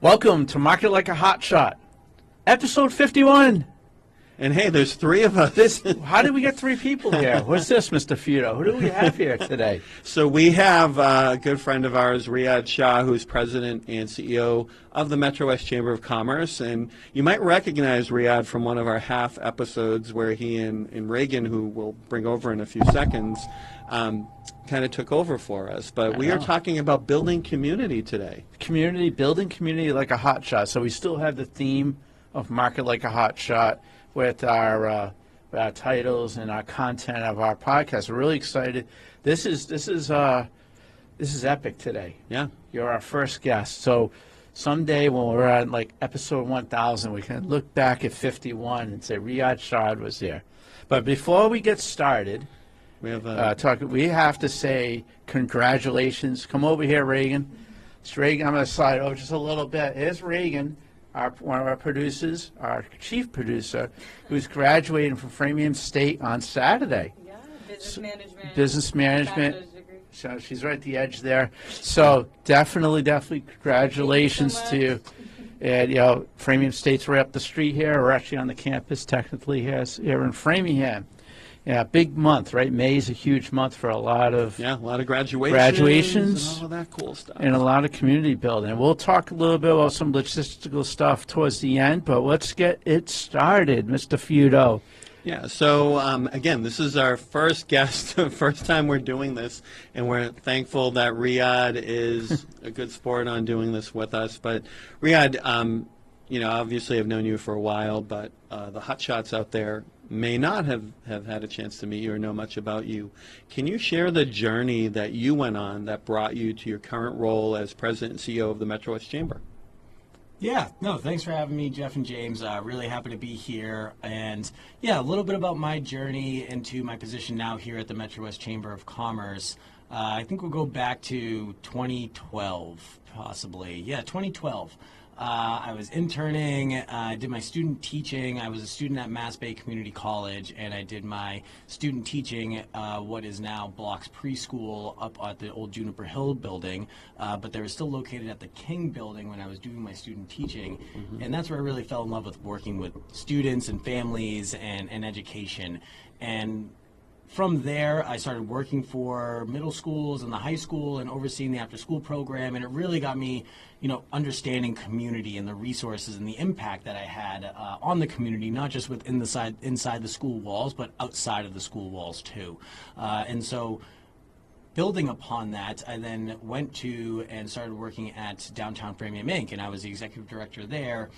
Welcome to Market Like a Hotshot, episode 51. And hey, there's three of us. How did we get three people here? What's this, Mr. Feudo? Who do we have here today? So we have a good friend of ours, Reyad Shah, who's president and CEO of the MetroWest Chamber of Commerce. And you might recognize Reyad from one of our half episodes where he and Reagan, who we'll bring over in a few seconds, kind of took over for us. But we are talking about building community today. Building community like a hotshot. So we still have the theme of Market Like a Hotshot with our titles and our content of our podcast. We're really excited. This is epic today. Yeah, you're our first guest. So someday when we're at like episode 1000, we can look back at 51 and say Reyad Shah was here. But before we get started, we have to say congratulations. Come over here, Reagan. It's Reagan. I'm going to slide over just a little bit. Here's Reagan. One of our producers, our chief producer, who's graduating from Framingham State on Saturday. Yeah, business management. Business management. So she's right at the edge there. So definitely congratulations to you. And Framingham State's right up the street here. We're actually on the campus technically here in Framingham. Yeah, big month, right? May is a huge month for a lot of graduations and all of that cool stuff. And a lot of community building. And we'll talk a little bit about some logistical stuff towards the end, but let's get it started, Mr. Feudo. Yeah, so again, this is our first guest, first time we're doing this, and we're thankful that Reyad is a good sport on doing this with us. But Reyad, obviously I've known you for a while, but the hotshots out there may not have had a chance to meet you or know much about you. Can you share the journey that you went on that brought you to your current role as president and CEO of the MetroWest Chamber? Yeah, no, thanks for having me, Jeff and James. Really happy to be here. And yeah, a little bit about my journey into my position now here at the MetroWest Chamber of Commerce. I think we'll go back to 2012, possibly. Yeah, 2012. I was interning, I did my student teaching. I was a student at Mass Bay Community College, and I did my student teaching what is now Blocks Preschool up at the old Juniper Hill building, but they were still located at the King building when I was doing my student teaching. Mm-hmm. And that's where I really fell in love with working with students and families and education. And from there, I started working for middle schools and the high school and overseeing the after-school program, and it really got me, understanding community and the resources and the impact that I had on the community, not just inside the school walls, but outside of the school walls too. And so, building upon that, I then went to and started working at Downtown Framingham Inc, and I was the executive director there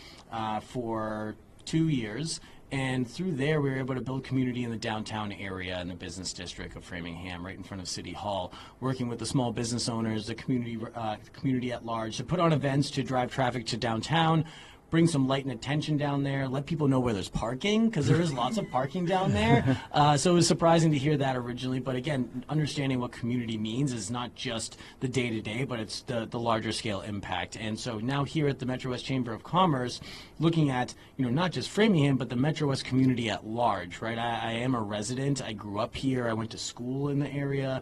for 2 years. And through there, we were able to build community in the downtown area in the business district of Framingham, right in front of City Hall, working with the small business owners, the community at large, to put on events to drive traffic to downtown, bring some light and attention down there, let people know where there's parking, because there is lots of parking down there. So it was surprising to hear that originally. But again, understanding what community means is not just the day-to-day, but it's the larger scale impact. And so now here at the MetroWest Chamber of Commerce, looking at, not just Framingham, but the MetroWest community at large, right? I am a resident. I grew up here. I went to school in the area.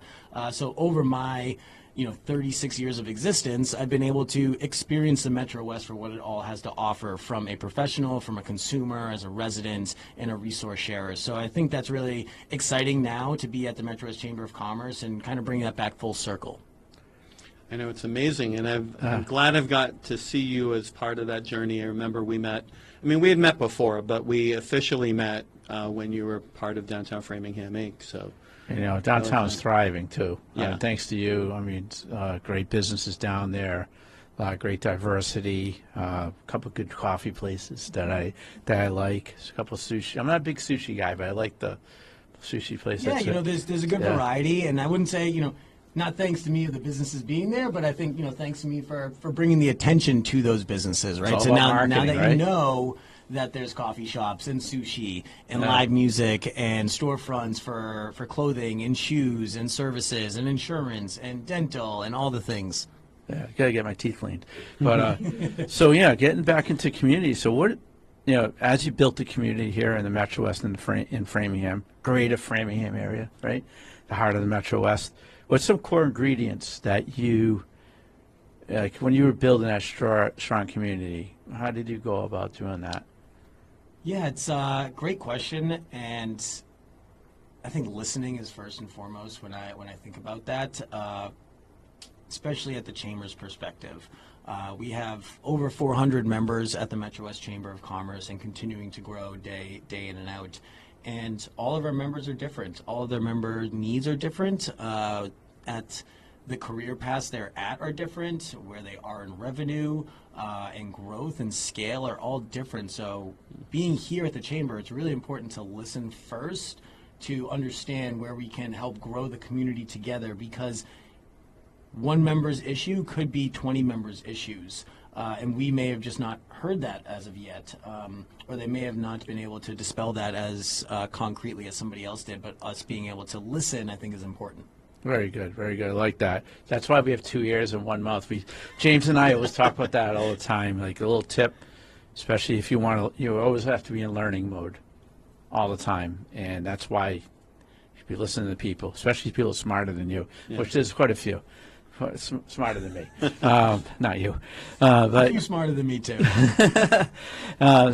So over my 36 years of existence, I've been able to experience the Metro West for what it all has to offer, from a professional, from a consumer, as a resident, and a resource sharer. So I think that's really exciting now to be at the Metro West Chamber of Commerce and kind of bring that back full circle. I know, it's amazing, and I'm glad I've got to see you as part of that journey. I remember we had met before, but we officially met when you were part of Downtown Framingham Inc. So. Downtown's thriving too. Yeah. Thanks to you. Great businesses down there, great diversity, a couple of good coffee places that I like. A couple of sushi. I'm not a big sushi guy, but I like the sushi place. Yeah, there's a good variety, and I wouldn't say not thanks to me of the businesses being there, but I think thanks to me for bringing the attention to those businesses, right? So now that right? you know that there's coffee shops and sushi and live music and storefronts for clothing and shoes and services and insurance and dental and all the things. Yeah, gotta get my teeth cleaned. But getting back into community. So what, as you built the community here in the Metro West and in Framingham, greater Framingham area, right, the heart of the Metro West. What's some core ingredients that you like when you were building that strong community, how did you go about doing that? Yeah, it's a great question, and I think listening is first and foremost when I think about that, especially at the Chamber's perspective. We have over 400 members at the MetroWest Chamber of Commerce and continuing to grow day in and out. And all of our members are different. All of their member needs are different. At the career paths they're at are different. Where they are in revenue and growth and scale are all different. So being here at the Chamber, it's really important to listen first to understand where we can help grow the community together, because one member's issue could be 20 members' issues. And we may have just not heard that as of yet, or they may have not been able to dispel that as concretely as somebody else did, but us being able to listen, I think, is important. Very good, very good. I like that. That's why we have 2 ears and 1 mouth. James and I always talk about that all the time, like a little tip, especially if you want to, you always have to be in learning mode all the time, and that's why you should be listening to people, especially people smarter than you, which there's quite a few. Smarter than me, not you. But You're smarter than me too.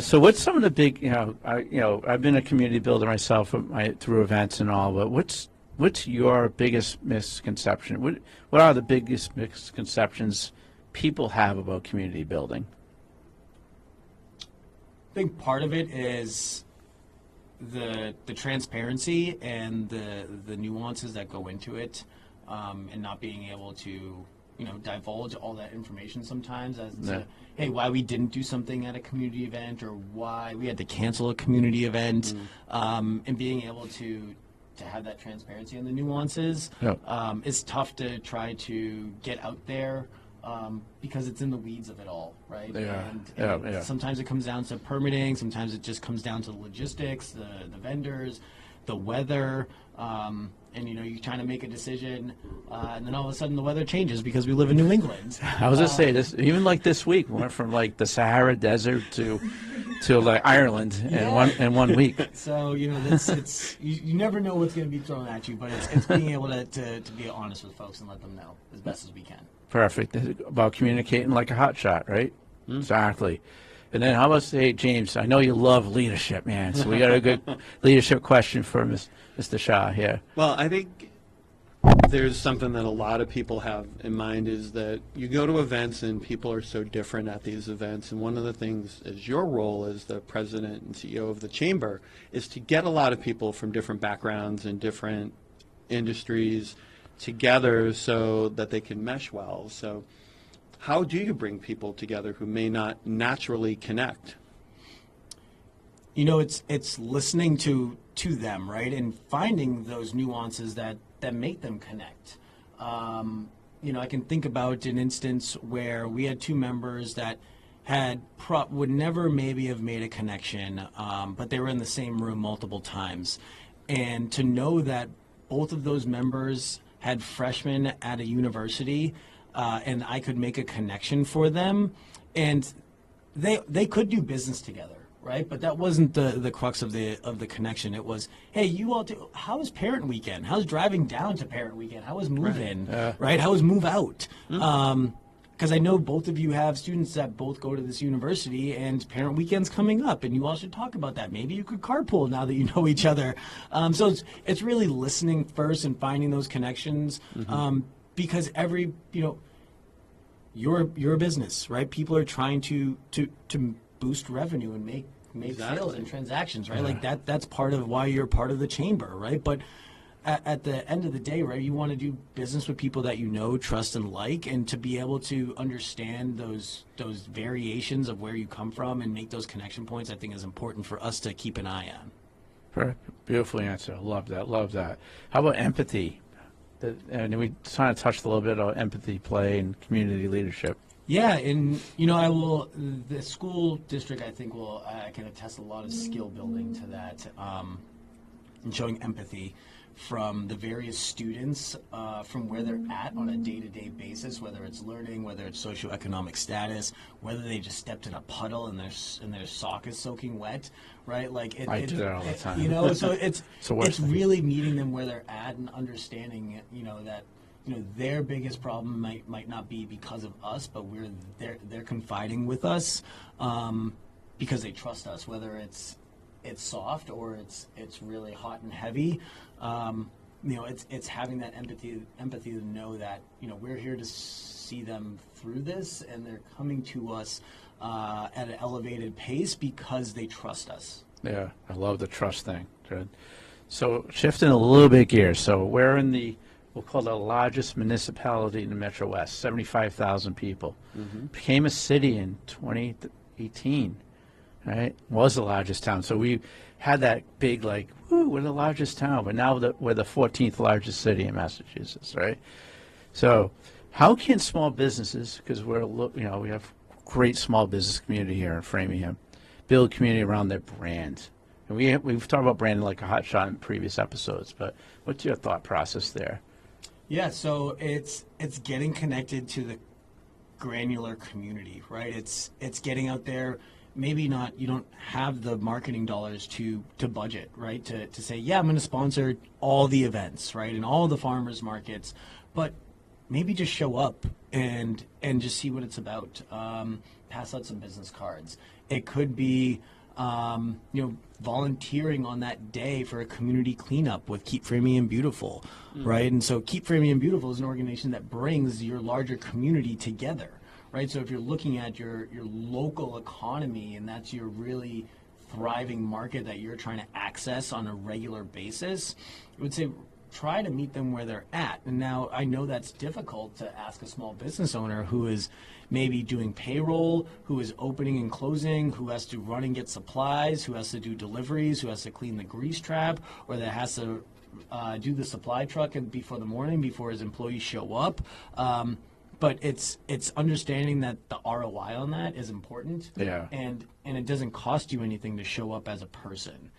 so, what's some of the big? I've been a community builder myself through events and all. But what's your biggest misconception? What are the biggest misconceptions people have about community building? I think part of it is the transparency and the nuances that go into it. And not being able to, divulge all that information sometimes as to, hey, why we didn't do something at a community event or why we had to cancel a community event, and being able to have that transparency and the nuances. It's tough to try to get out there because it's in the weeds of it all, right? And sometimes it comes down to permitting, sometimes it just comes down to the logistics, the vendors, the weather, and you're trying to make a decision, and then all of a sudden the weather changes because we live in New England. I was gonna say this, even like this week, we went from like the Sahara Desert to like Ireland in one week. So it's you never know what's going to be thrown at you, but it's being able to be honest with folks and let them know as best as we can. Perfect. About communicating like a hotshot, right? Exactly. And then how about, hey, James, I know you love leadership, man, so we got a good leadership question for Mr. Shah here. Well, I think there's something that a lot of people have in mind is that you go to events and people are so different at these events. And one of the things is your role as the president and CEO of the chamber is to get a lot of people from different backgrounds and different industries together so that they can mesh well. So how do you bring people together who may not naturally connect? It's listening to them, right, and finding those nuances that make them connect. I can think about an instance where we had 2 members that would never maybe have made a connection, but they were in the same room multiple times, and to know that both of those members had freshmen at a university. And I could make a connection for them, and they could do business together, right? But that wasn't the crux of the connection. It was, hey, you all do. How was parent weekend? How's driving down to parent weekend? How was move in? Right? How was move out? Because I know both of you have students that both go to this university, and parent weekend's coming up, and you all should talk about that. Maybe you could carpool now that you know each other. So it's really listening first and finding those connections. Because you're a business, right? People are trying to boost revenue and make sales and transactions, right? Like that's part of why you're part of the chamber, right? But at the end of the day, right, you want to do business with people that you know, trust, and like, and to be able to understand those variations of where you come from and make those connection points, I think is important for us to keep an eye on. Beautiful answer. Love that. How about empathy? And we kind of touched a little bit on empathy, play, and community leadership. Yeah, and the school district, I think, I can attest a lot of skill building to that, and showing empathy from the various students, from where they're at on a day-to-day basis, whether it's learning, whether it's socioeconomic status, whether they just stepped in a puddle and their sock is soaking wet, right? Like I do that all the time. So it's really meeting them where they're at and understanding, that their biggest problem might not be because of us, but they're confiding with us because they trust us, whether it's soft or it's really hot and heavy. It's having that empathy to know that we're here to see them through this, and they're coming to us at an elevated pace because they trust us. Yeah, I love the trust thing, Jared. So shifting a little bit gears. So we're in we'll call it the largest municipality in the MetroWest, 75,000 people. Became a city in 2018, right? Was the largest town. So we had that big, like, woo, we're the largest town, but now we're the 14th largest city in Massachusetts, right? So how can small businesses, because we have great small business community here in Framingham, build community around their brand? And we've talked about branding like a Hotshot in previous episodes, but what's your thought process there? Yeah, so it's getting connected to the granular community, right? It's getting out there. Maybe not, you don't have the marketing dollars to budget, right? To say, yeah, I'm going to sponsor all the events, right? And all the farmers markets, but maybe just show up and just see what it's about. Pass out some business cards. It could be, volunteering on that day for a community closeout with Keep Framingham Beautiful, right? And so Keep Framingham Beautiful is an organization that brings your larger community together, right? So if you're looking at your local economy and that's your really thriving market that you're trying to access on a regular basis, I would say try to meet them where they're at. And now I know that's difficult to ask a small business owner who is maybe doing payroll, who is opening and closing, who has to run and get supplies, who has to do deliveries, who has to clean the grease trap, or that has to do the supply truck before the morning, before his employees show up. But it's understanding that the ROI on that is important. Yeah. And it doesn't cost you anything to show up as a person.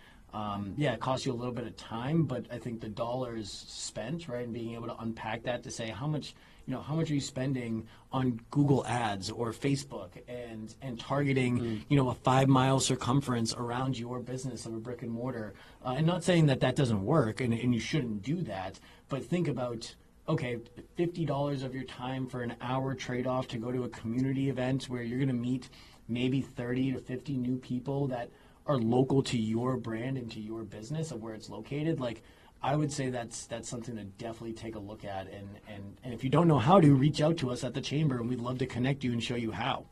It costs you a little bit of time, but I think the dollars spent, right, and being able to unpack that to say how much are you spending on Google Ads or Facebook and targeting, a 5-mile circumference around your business of a brick and mortar. And not saying that doesn't work and you shouldn't do that, but think about, okay, $50 of your time for an hour trade-off to go to a community event where you're going to meet maybe 30 to 50 new people that are local to your brand and to your business of where it's located. Like, I would say that's something to definitely take a look at. And if you don't know how to, reach out to us at the Chamber, and we'd love to connect you and show you how.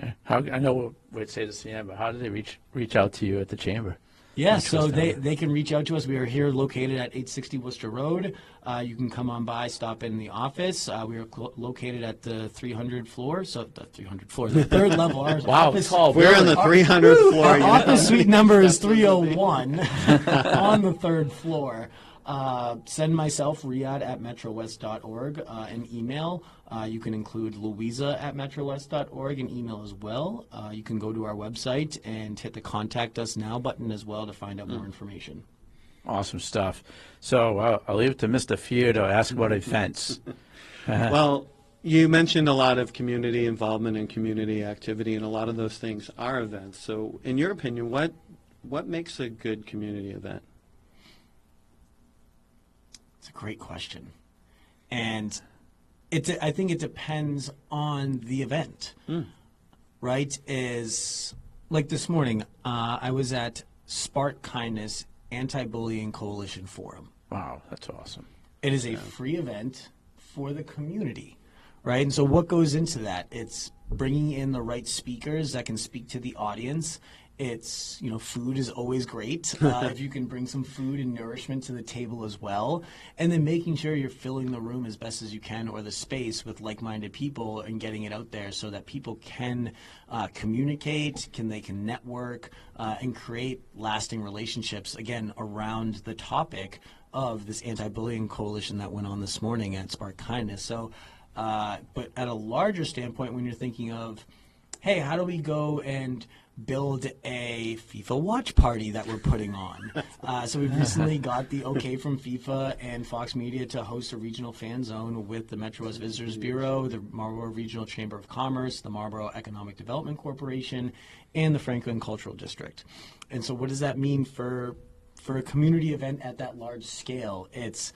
Yeah. I know we'd say this again, but how do they reach out to you at the Chamber? Yeah, so they can reach out to us. We are here located at 860 Worcester Road. You can come on by, stop in the office. We are located at the 300th floor. So the 300th floor, the third level. Our office, we're on the 300th floor. Our office suite number is 301 on the third floor. Send myself, Reyad at MetroWest.org, an email. You can include Louisa at MetroWest.org, an email as well. You can go to our website and hit the Contact Us Now button as well to find out more information. Awesome stuff. So I'll leave it to Mr. Fear to ask about events. Well, you mentioned a lot of community involvement and community activity, and a lot of those things are events. So in your opinion, what makes a good community event? It's a great question. And I think it depends on the event, right? Is like this morning, I was at Spark Kindness Anti-Bullying Coalition Forum. Wow, that's awesome. It is a free event for the community, right? And so what goes into that? It's bringing in the right speakers that can speak to the audience. It's, food is always great. If you can bring some food and nourishment to the table as well. And then making sure you're filling the room as best as you can, or the space, with like-minded people, and getting it out there so that people can communicate, they can network, and create lasting relationships, again, around the topic of this anti-bullying coalition that went on this morning at Spark Kindness. So, but at a larger standpoint, when you're thinking of, hey, how do we go and build a FIFA watch party that we're putting on? So we've recently got the okay from FIFA and Fox Media to host a regional fan zone with the MetroWest Visitors Bureau, the Marlborough Regional Chamber of Commerce, the Marlborough Economic Development Corporation, and the Franklin Cultural District. And so what does that mean for a community event at that large scale? It's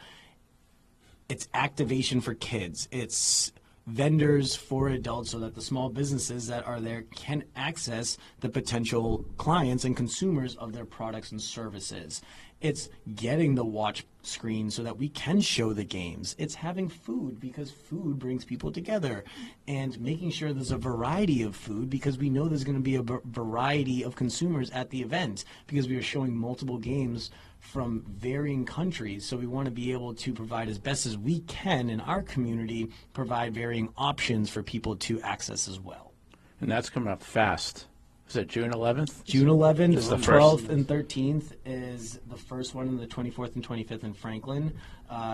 it's activation for kids. It's vendors for adults so that the small businesses that are there can access the potential clients and consumers of their products and services. It's getting the watch screen so that we can show the games. It's having food because food brings people together, and making sure there's a variety of food because we know there's going to be a variety of consumers at the event because we are showing multiple games from varying countries. So we want to be able to provide as best as we can in our community, provide varying options for people to access as well. And that's coming up fast. Is it June 11th? June 11th, Is the 12th, and 13th is the first one, and the 24th and 25th in Franklin.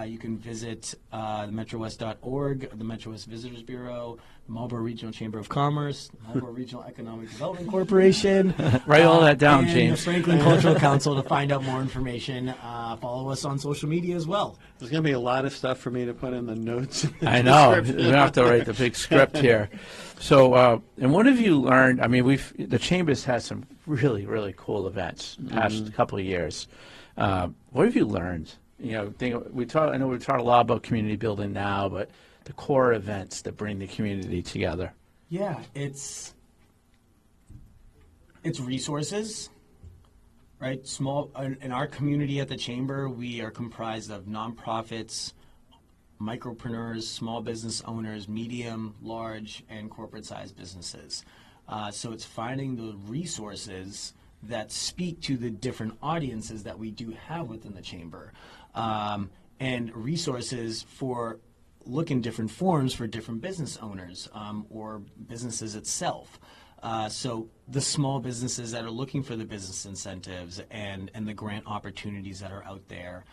You can visit MetroWest.org, the MetroWest Visitors Bureau, the Marlboro Regional Chamber of Commerce, the Marlboro Regional Economic Development Corporation. Write all that down, and James. the Franklin Cultural Council to find out more information. Follow us on social media as well. There's going to be a lot of stuff for me to put in the notes. I know. We're going to have to write the big script here. So, and what have you learned? I mean, the Chamber's had some really, really cool events past couple of years. What have you learned? You know, I know we've talked a lot about community building now, but the core events that bring the community together. Yeah, it's resources, right? In our community at the Chamber, we are comprised of nonprofits, micropreneurs, small business owners, medium, large, and corporate-sized businesses. So it's finding the resources that speak to the different audiences that we do have within the Chamber, and resources for look in different forms for different business owners or businesses itself. So the small businesses that are looking for the business incentives and the grant opportunities that are out there,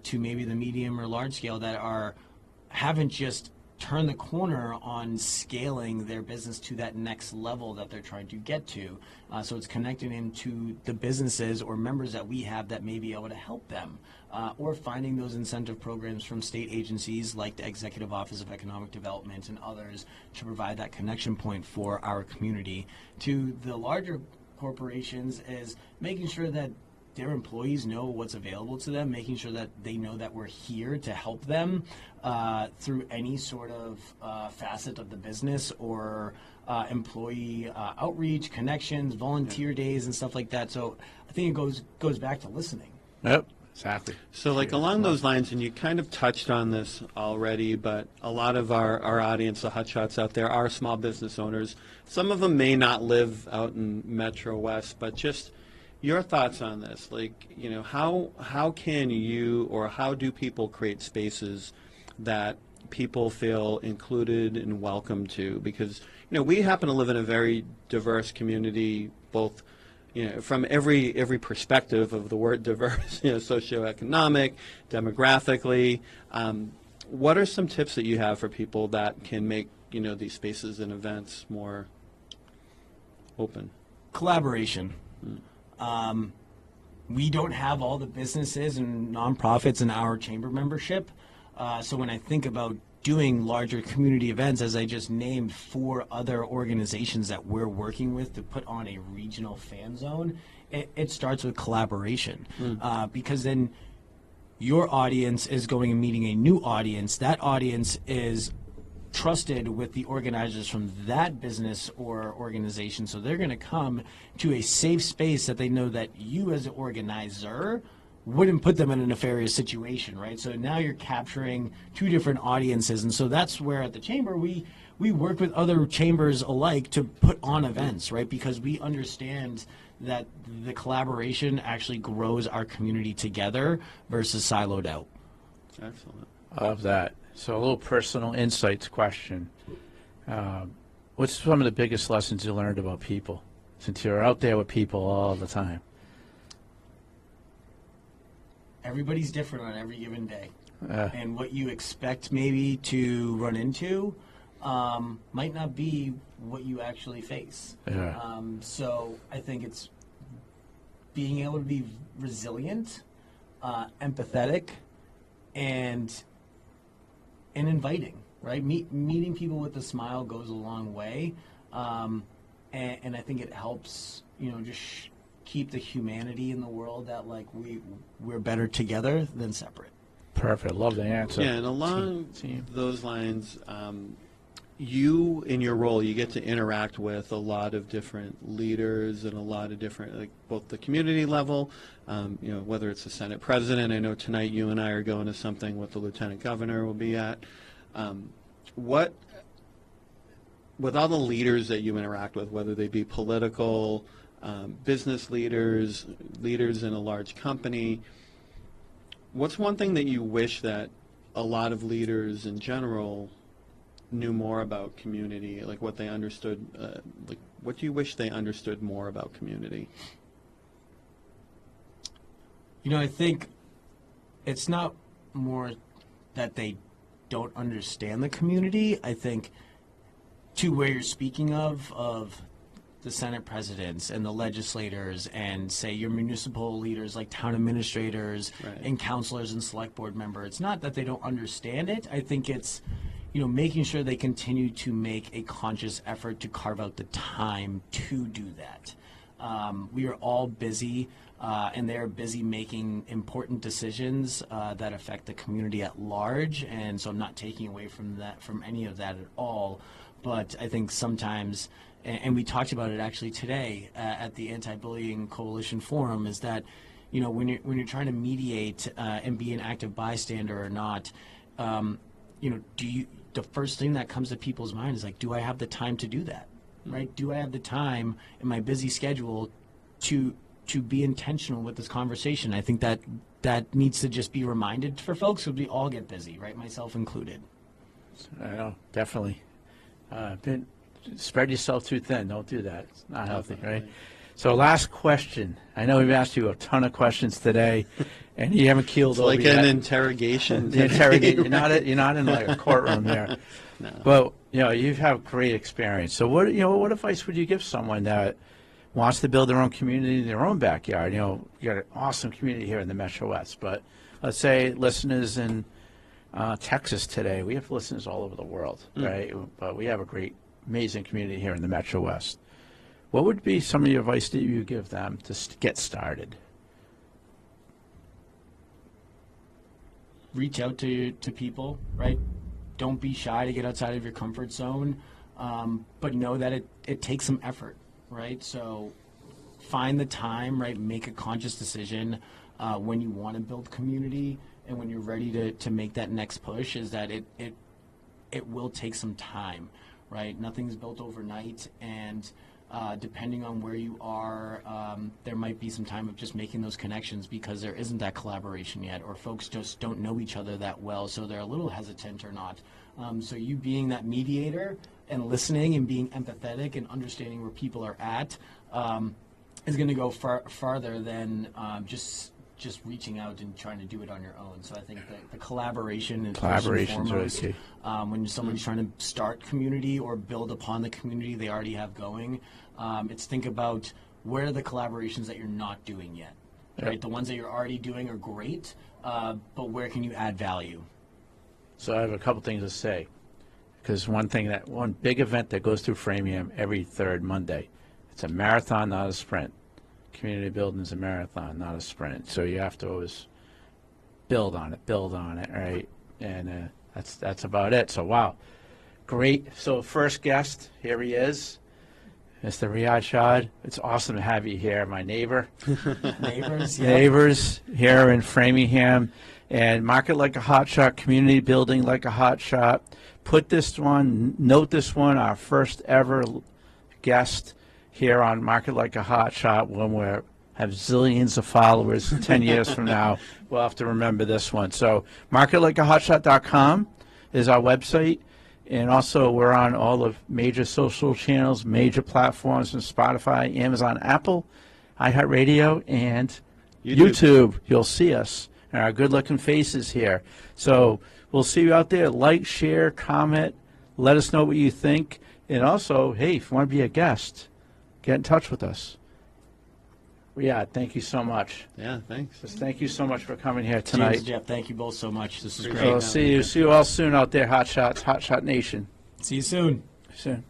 to maybe the medium or large scale that haven't just turned the corner on scaling their business to that next level that they're trying to get to. So it's connecting into the businesses or members that we have that may be able to help them, or finding those incentive programs from state agencies like the Executive Office of Economic Development and others to provide that connection point for our community. To the larger corporations is making sure that their employees know what's available to them, making sure that they know that we're here to help them through any sort of facet of the business or employee outreach, connections, volunteer days, and stuff like that. So I think it goes back to listening. Yep, exactly. So like along those lines, and you kind of touched on this already, but a lot of our audience, the hotshots out there, are small business owners. Some of them may not live out in Metro West, but just your thoughts on this, like, you know, how can you or how do people create spaces that people feel included and welcome to? Because, you know, we happen to live in a very diverse community, both, you know, from every perspective of the word diverse, you know, socioeconomic, demographically. What are some tips that you have for people that can make, you know, these spaces and events more open? Collaboration. We don't have all the businesses and nonprofits in our chamber membership. So when I think about doing larger community events, as I just named 4 other organizations that we're working with to put on a regional fan zone, it starts with collaboration. Because then your audience is going and meeting a new audience. That audience is trusted with the organizers from that business or organization, so they're going to come to a safe space that they know that you as an organizer wouldn't put them in a nefarious situation, right? So now you're capturing 2 different audiences, and so that's where at the Chamber we work with other chambers alike to put on events, right? Because we understand that the collaboration actually grows our community together versus siloed out. Excellent. I love that. So a little personal insights question. What's some of the biggest lessons you learned about people, since you're out there with people all the time? Everybody's different on every given day. And what you expect maybe to run into might not be what you actually face. Yeah. So I think it's being able to be resilient, empathetic, and inviting, right? Meeting people with a smile goes a long way, and I think it helps, you know, just keep the humanity in the world that like we're better together than separate. Perfect. Love the answer. Yeah, and along Team. those lines, you, in your role, you get to interact with a lot of different leaders and a lot of different, like both the community level, whether it's the Senate president. I know tonight you and I are going to something with the lieutenant governor will be at. With all the leaders that you interact with, whether they be political, business leaders, leaders in a large company, what's one thing that you wish that a lot of leaders in general knew more about community, like what they understood, what do you wish they understood more about community? I think it's not more that they don't understand the community. I think to where you're speaking of the Senate presidents and the legislators and, say, your municipal leaders like town administrators Right. and counselors and select board members, it's not that they don't understand it. I think it's, making sure they continue to make a conscious effort to carve out the time to do that. We are all busy, and they're busy making important decisions that affect the community at large, and so I'm not taking away from any of that at all. But I think sometimes, and we talked about it actually today at the Anti-Bullying Coalition Forum, is that when you're trying to mediate and be an active bystander or not, the first thing that comes to people's mind is like, do I have the time to do that? Right? Do I have the time in my busy schedule to be intentional with this conversation? I think that needs to just be reminded for folks, because we all get busy, right? Myself included. I know, definitely. Spread yourself too thin. Don't do that. It's not healthy, right? So last question. I know we've asked you a ton of questions today, and you haven't keeled over Like yet. an interrogation. The interrogation. You're not in like a courtroom there. No. But you have great experience. So what advice would you give someone that wants to build their own community in their own backyard? You got an awesome community here in the MetroWest, but let's say listeners in Texas today. We have listeners all over the world, right? But we have a great, amazing community here in the MetroWest. What would be some of your advice that you give them to get started? Reach out to people, right? Don't be shy to get outside of your comfort zone, but know that it takes some effort, right? So find the time, right? Make a conscious decision when you want to build community and when you're ready to make that next push, is that it will take some time, right? Nothing's built overnight, and depending on where you are, there might be some time of just making those connections because there isn't that collaboration yet, or folks just don't know each other that well, so they're a little hesitant or not. So you being that mediator and listening and being empathetic and understanding where people are at is going to go farther than just reaching out and trying to do it on your own. So I think that the collaboration is first and foremost. Really key. When somebody's trying to start community or build upon the community they already have going, it's think about where are the collaborations that you're not doing yet. Yep. Right? The ones that you're already doing are great, but where can you add value? So I have a couple things to say, because one big event that goes through Framingham every third Monday, it's a marathon, not a sprint. Community building is a marathon, not a sprint. So you have to always build on it, right? And that's about it. So wow, great. So first guest, here he is, Mr. Reyad Shah. It's awesome to have you here, my neighbor. Neighbors, yeah. Neighbors here in Framingham, and market like a hotshot, community building like a hotshot. Note this one, our first ever guest here on Market Like a Hotshot, when we have zillions of followers 10 years from now. We'll have to remember this one. So marketlikeahotshot.com is our website. And also we're on all the major social channels, major platforms from Spotify, Amazon, Apple, iHeartRadio, and YouTube. You'll see us and our good-looking faces here. So we'll see you out there. Like, share, comment. Let us know what you think. And also, hey, if you want to be a guest, get in touch with us. Reyad, thank you so much. Yeah, thanks. Just thank you so much for coming here tonight. James, Jeff, thank you both so much. This is Appreciate great. So see you all soon out there, Hotshot Nation. See you soon. Soon.